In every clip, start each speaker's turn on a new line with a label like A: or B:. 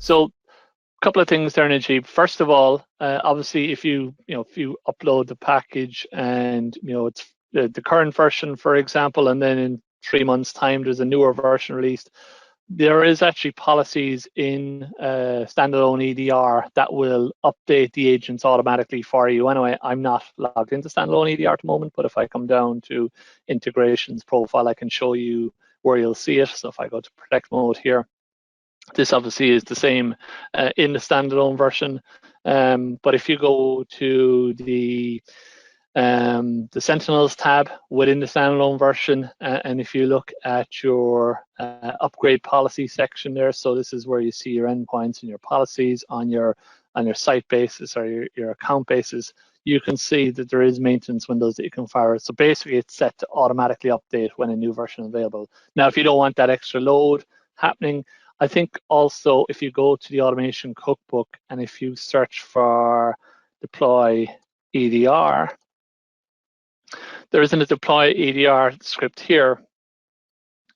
A: So a couple of things there, Najib. First of all, obviously, if you upload the package and it's the current version, for example, and then in 3 months' time there's a newer version released, there is actually policies in standalone EDR that will update the agents automatically for you. Anyway, I'm not logged into standalone EDR at the moment, but if I come down to integrations profile, I can show you where you'll see it. So if I go to protect mode here, this obviously is the same in the standalone version. But if you go to the Sentinels tab within the standalone version, and if you look at your upgrade policy section there, so this is where you see your endpoints and your policies on your site basis or your account basis, you can see that there is maintenance windows that you can fire. So basically it's set to automatically update when a new version is available. Now, if you don't want that extra load happening, I think also if you go to the automation cookbook and if you search for deploy EDR, there isn't a deploy EDR script here.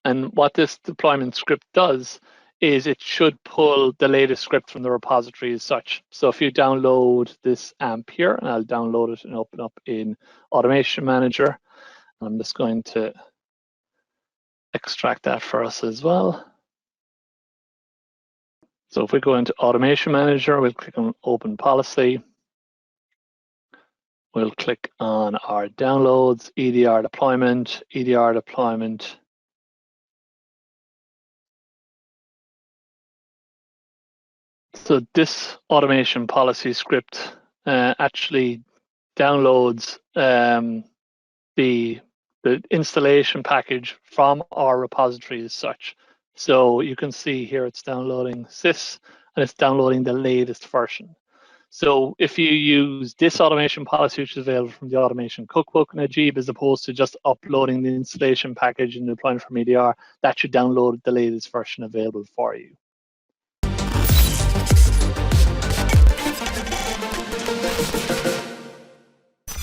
A: And what this deployment script does is it should pull the latest script from the repository as such. So if you download this AMP here, and I'll download it and open up in Automation Manager, I'm just going to extract that for us as well. So if we go into Automation Manager, we'll click on Open Policy. We'll click on our downloads, EDR deployment, EDR deployment. So this automation policy script actually downloads the installation package from our repository as such. So you can see here it's downloading SIS and it's downloading the latest version. So if you use this automation policy, which is available from the Automation Cookbook, Najib, as opposed to just uploading the installation package and deploying from EDR, that should download the latest version available for you.